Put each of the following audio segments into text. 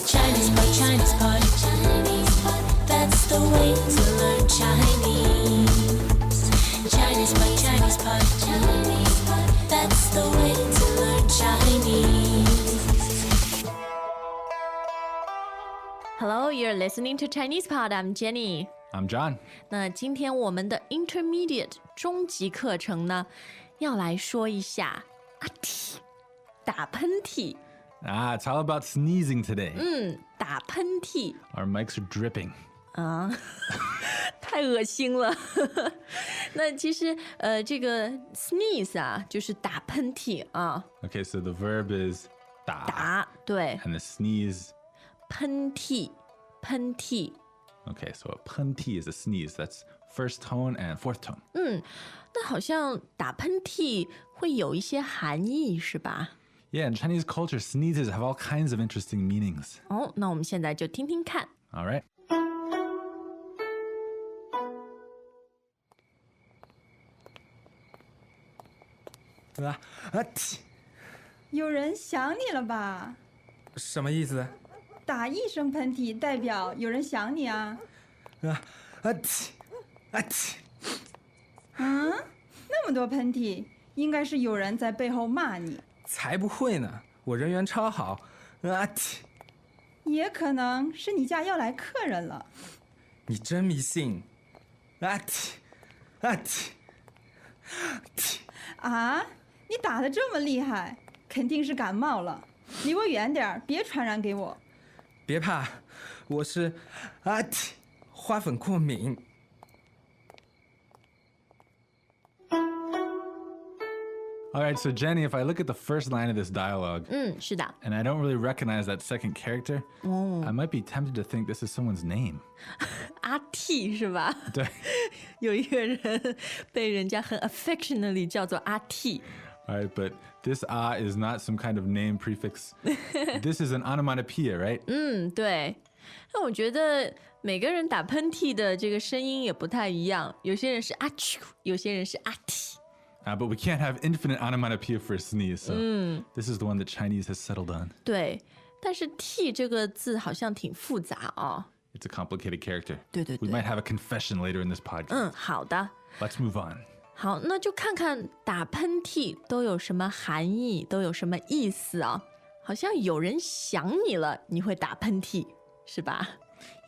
Chinese pot, Chinese pot, Chinese pot. That's the way to learn Chinese. Chinese pot, Chinese pot, Chinese pot. That's the way to learn Chinese. Hello, you're listening to Chinese Pod. I'm Jenny. I'm John. 那今天我们的 Intermediate 中级课程呢，要来说一下阿嚏，打喷嚏。It's all about sneezing today. 打喷嚏 Our mics are dripping. 太恶心了。那其实这个 sneeze 啊，就是打喷嚏啊。Okay, so the verb is 打打，对， and the sneeze. 喷嚏，喷嚏。Okay, so a 喷嚏 is a sneeze. That's first tone and fourth tone. 那好像打喷嚏会有一些含义，是吧？ Yeah, in Chinese culture, sneezes have all kinds of interesting meanings. 哦，那我们现在就听听看。 All right. 有人想你了吧？什么意思？打一声喷嚏代表有人想你啊。那么多喷嚏，应该是有人在背后骂你，才不会呢，我人缘超好。也可能是你家要来客人了。你真迷信。啊，你打得这么厉害，肯定是感冒了。离我远点，别传染给我。别怕，我是花粉过敏。All right, so Jenny, if I look at the first line of this dialogue 是的。 and I don't really recognize that second character, I might be tempted to think this is someone's name. 阿嚏是吧？对。有一个人被人家很 affectionately 叫做阿嚏。 All right, but this is not some kind of name prefix. This is an onomatopoeia, right? 对。那我觉得每个人打喷嚏的这个声音也不太一样，有些人是阿嚏，有些人是阿嚏。But we can't have infinite onomatopoeia for a sneeze, so this is the one that Chinese has settled on. 对，但是嚏这个字好像挺复杂啊。It's a complicated character. 对对对。 We might have a confession later in this podcast. 好的。 Let's move on. 好，那就看看打喷嚏都有什么含义，都有什么意思啊？好像有人想你了，你会打喷嚏，是吧？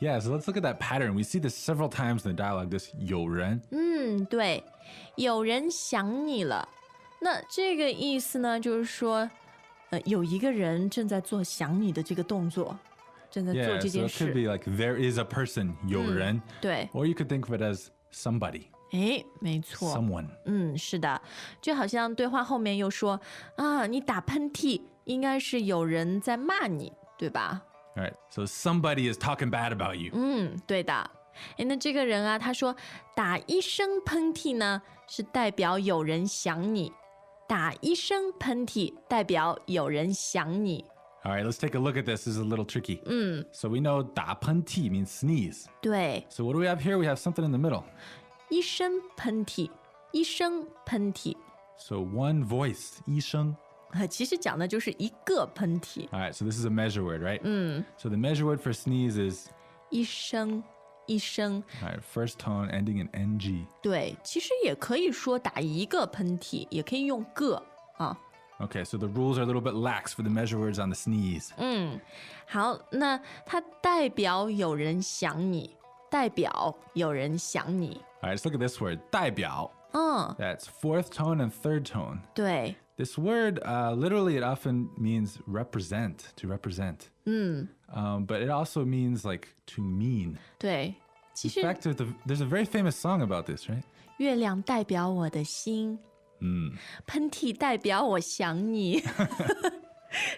Yeah, so let's look at that pattern. We see this several times in the dialogue, this 有人. 对，有人想你了。那这个意思呢，就是说，有一个人正在做想你的这个动作，正在做 Yeah, 这 so 件 it could 事。 be like there is a person, 有人. 对， Or you could think of it as somebody, 哎，没错。 someone. 是的，就好像对话后面又说啊，你打喷嚏，应该是有人在骂你，对吧？ All right, so somebody is talking bad about you. 对的。哎，那这个人啊，他说打一声喷嚏呢，是代表有人想你；打一声喷嚏代表有人想你。 All right, let's take a look at this. This is a little tricky. So we know 打喷嚏 means sneeze. 对， So what do we have here? We have something in the middle. 一声喷嚏，一声喷嚏， So one voice, 一声. 其实讲的就是一个喷嚏。 All right, so this is a measure word, right? So the measure word for sneeze is 一声，一声。 all right, first tone ending in ng. 对，其实也可以说打一个喷嚏，也可以用个啊。 Okay, so the rules are a little bit lax for the measure words on the sneeze. 好，那它代表有人想你，代表有人想你。 All right, let's look at this word, 代表. 嗯， That's fourth tone and third tone. 对， This word, literally, it often means represent, to represent. But it also means like to mean. 对，其 In 实 fact, there's a very famous song about this, right? 月亮代表我的心，喷嚏代表我想你，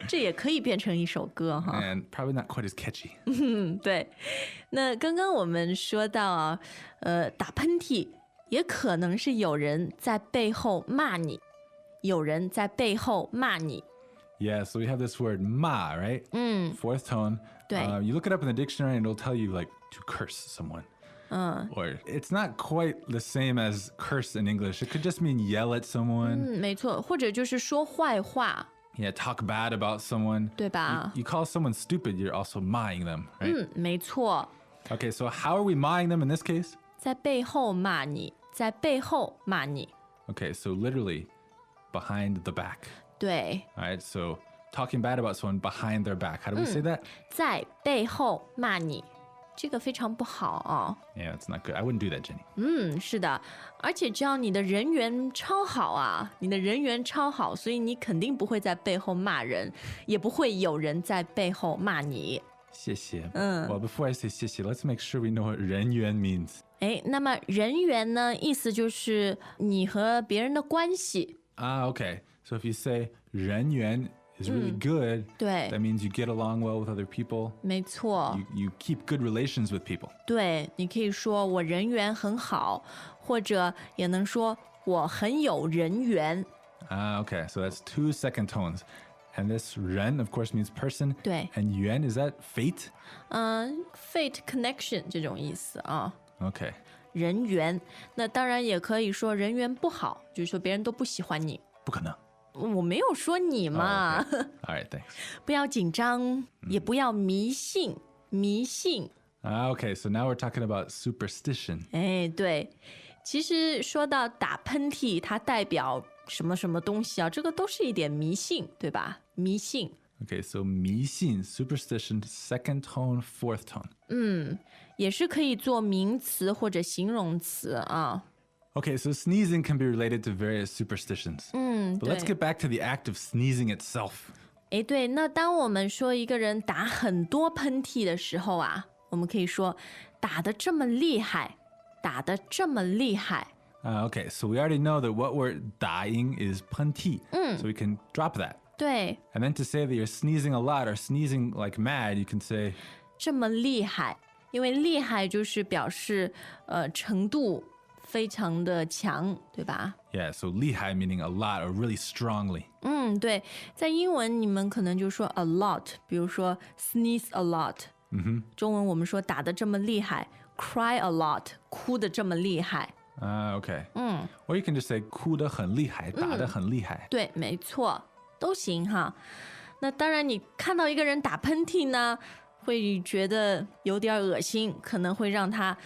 这也可以变成一首歌哈。 And probably not quite as catchy. 对，那刚刚我们说到啊，打喷嚏也可能是有人在背后骂你，有人在背后骂你。 Yeah, so we have this word ma, right? Fourth tone. 对。 You look it up in the dictionary and it'll tell you like to curse someone. Or it's not quite the same as curse in English. It could just mean yell at someone. 没错，或者就是说坏话。Yeah, talk bad about someone. 对吧？ You call someone stupid, you're also mocking them, right? 没错， Okay, so how are we mocking them in this case? 在背后骂你，在背后骂你。 Okay, so literally behind the back. 对， All right, so talking bad about someone behind their back. How do we say that? 在背后骂你，这个非常不好啊。 Yeah, it's not good. I wouldn't do that, Jenny. 是的，而且只要你的人缘超好啊，你的人缘超好，所以你肯定不会在背后骂人，也不会有人在背后骂你。谢谢. Well, before I say 谢谢, let's make sure we know what 人缘 means. 哎，那么人缘呢，意思就是你和别人的关系。 Okay. So if you say 人缘 is really good, 对 that means you get along well with other people. 没错， You keep good relations with people. 对，你可以说我人缘很好，或者也能说我很有人缘。 Okay. So that's 2 second tones. And this 人, of course, means person. 对 And 缘, is that fate? Fate connection 这种意思啊。 Okay. 人缘，那当然也可以说人缘不好，就是说别人都不喜欢你。不可能. 我没有说你嘛， Okay. All right, thanks. 不要紧张，也不要迷信，迷信。 Okay, so now we're talking about superstition. 哎，对，其实说到打喷嚏，它代表什么什么东西啊？这个都是一点迷信，对吧？迷信。 Okay, so 迷信, superstition, second tone, fourth tone. 也是可以做名词或者形容词啊。 Okay, so sneezing can be related to various superstitions. But let's 对 get back to the act of sneezing itself. 哎，对，那当我们说一个人打很多喷嚏的时候啊，我们可以说打得这么厉害，打得这么厉害。 Okay, so we already know that what we're dying is 喷嚏. So we can drop that. 对， And then to say that you're sneezing a lot or sneezing like mad, you can say 这么厉害，因为厉害就是表示程度非常的强，对吧？ yeah, so 厉害 meaning a lot or really strongly. 对，在英文你们可能就说 a lot， 比如说 sneeze a lot。中文我们说打得这么厉害 ，cry a lot， 哭得这么厉害。 Okay. Or you can just say 哭得很厉害,打得很厉害. 对，没错，都行哈。那当然，你看到一个人打喷嚏呢，会觉得有点恶心，可能会让他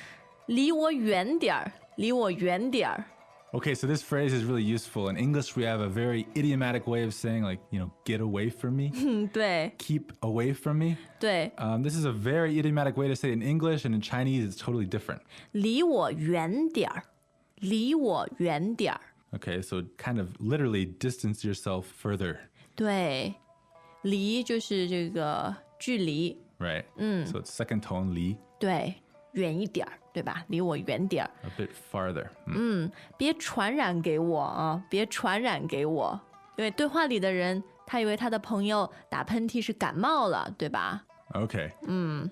离我远点儿，离我远点儿。 Okay, so this phrase is really useful. In English, we have a very idiomatic way of saying, like, get away from me, 对 keep away from me. 对， This is a very idiomatic way to say it in English, and in Chinese, it's totally different. 离我远点儿，离我远点儿。 Okay, so kind of literally distance yourself further, 对，离就是这个距离， right? So it's second tone, 离, 对，远一点儿，对吧？离我远点儿， a bit farther. 别传染给我啊！别传染给我。因为对话里的人，他以为他的朋友打喷嚏是感冒了，对吧？ Okay.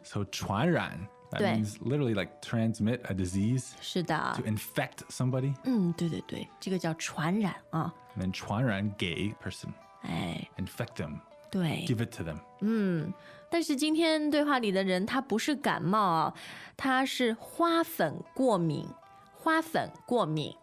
So 传染, that 对。 means literally like transmit a disease, 是的 to，infect somebody, 对对对，这个叫传染啊。 and then 传染给 person, 哎， infect them, 对。 give it to them. 但是今天对话里的人他不是感冒啊，他是花粉过敏，花粉过敏。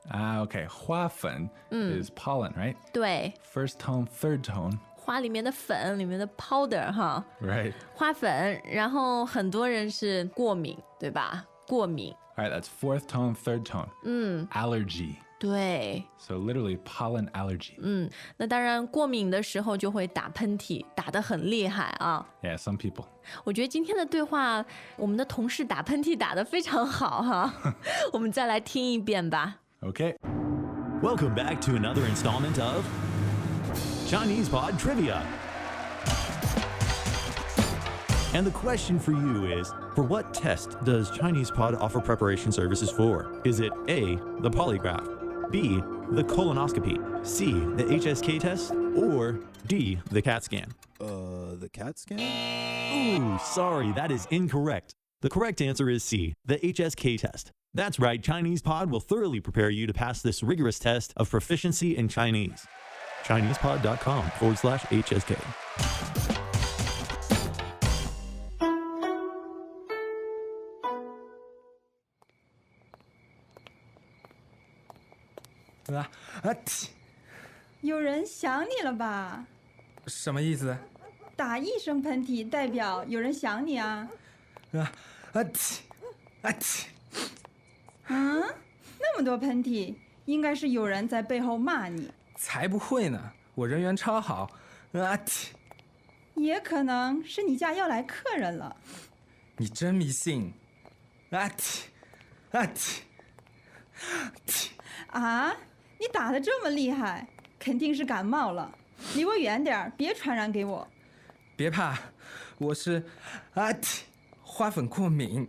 Okay. 花粉 is pollen, right? 对， First tone, third tone, 花里面的粉，里面的 powder 哈， right? 花粉，然后很多人是过敏，对吧？过敏， All right, that's fourth tone, third tone. Allergy. 对， So literally pollen allergy. 那当然过敏的时候就会打喷嚏，打得很厉害啊。 Yeah, some people. 我觉得今天的对话，我们的同事打喷嚏打得非常好哈，我们再来听一遍吧。 Okay. Welcome back to another installment of Chinese Pod Trivia. And the question for you is, for what test does Chinese Pod offer preparation services for? Is it A, the polygraph, B, the colonoscopy, C, the HSK test, or D, the CAT scan? The CAT scan? Ooh, sorry, that is incorrect. The correct answer is C, the HSK test. That's right, Chinese Pod will thoroughly prepare you to pass this rigorous test of proficiency in Chinese. ChinesePod.com/HSK. Ah, ah, tch. 有人想你了吧？什么意思？打一声喷嚏代表有人想你啊。那么多喷嚏，应该是有人在背后骂你。才不会呢，我人缘超好。也可能是你家要来客人了。你真迷信。啊，你打得这么厉害，肯定是感冒了。离我远点儿，别传染给我。别怕，我是花粉过敏。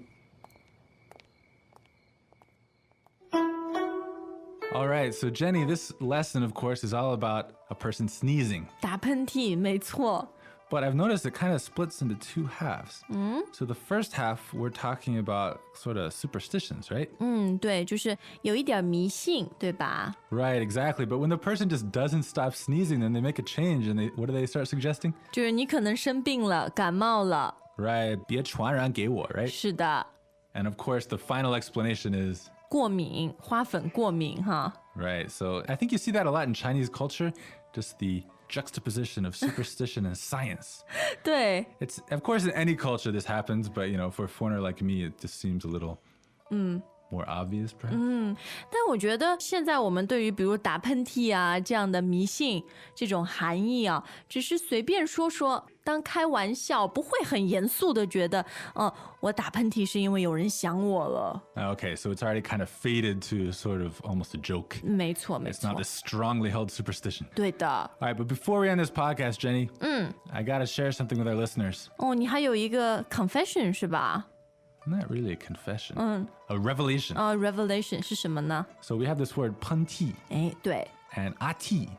All right, so Jenny, this lesson, of course, is all about a person sneezing. 打喷嚏，没错。But I've noticed it kind of splits into two halves. So the first half, we're talking about sort of superstitions, right? 对，就是有一点迷信，对吧？ Right, exactly. But when the person just doesn't stop sneezing, then they make a change and what do they start suggesting? 就是你可能生病了，感冒了。 Right, 别传染给我, right? 是的， And of course, the final explanation is 过敏，花粉过敏哈。 right. So I think you see that a lot in Chinese culture, just the juxtaposition of superstition and science. 对， It's of course in any culture this happens, but for a foreigner like me, it just seems a little more obvious, perhaps. 但我觉得现在我们对于比如打喷嚏啊这样的迷信这种含义啊，只是随便说说，当开玩笑，不会很严肃的觉得，我打喷嚏是因为有人想我了。 Okay, so it's already kind of faded to sort of almost a joke. 没错，没 It's 错 not，this strongly held superstition. 对的。 All right, but before we end this podcast, Jenny, I gotta share something with our listeners. 哦，你还有一个 confession 是吧？ Not really a confession, a revelation. Revelation 是什么呢？ So we have this word punti 哎，对 and ati.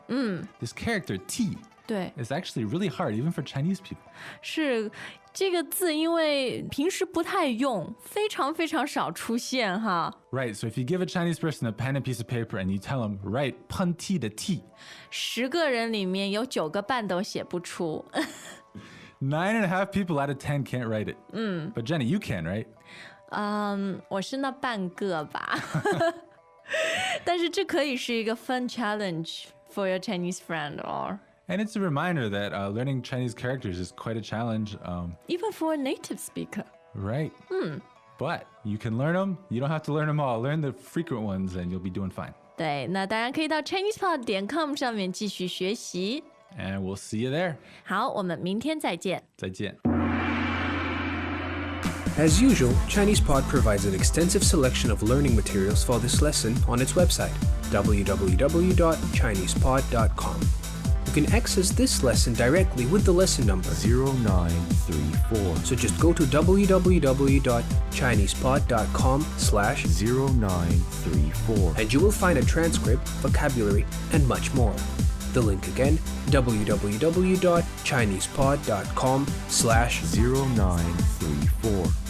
This character ti 对， is actually really hard, even for Chinese people. 是这个字，因为平时不太用，非常非常少出现哈。 Right, so if you give a Chinese person a pen and piece of paper and you tell them, write punti the ti, 10个人里面有9个半都写不出。 9.5 people out of 10 can't write it. But Jenny, you can, right? 我是那半个吧。但是这可以是一个 fun challenge for your Chinese friend or And it's a reminder that learning Chinese characters is quite a challenge. even for a native speaker. Right. But you can learn them. You don't have to learn them all. Learn the frequent ones and you'll be doing fine. 对，那当然可以到 ChinesePod.com 上面继续学习。 And we'll see you there. 好，我们明天再见。再见. As usual, ChinesePod provides an extensive selection of learning materials for this lesson on its website, www.chinesepod.com. You can access this lesson directly with the lesson number 0934. So just go to www.chinesepod.com/0934 and you will find a transcript, vocabulary, and much more. The link again, www.chinesepod.com/0934.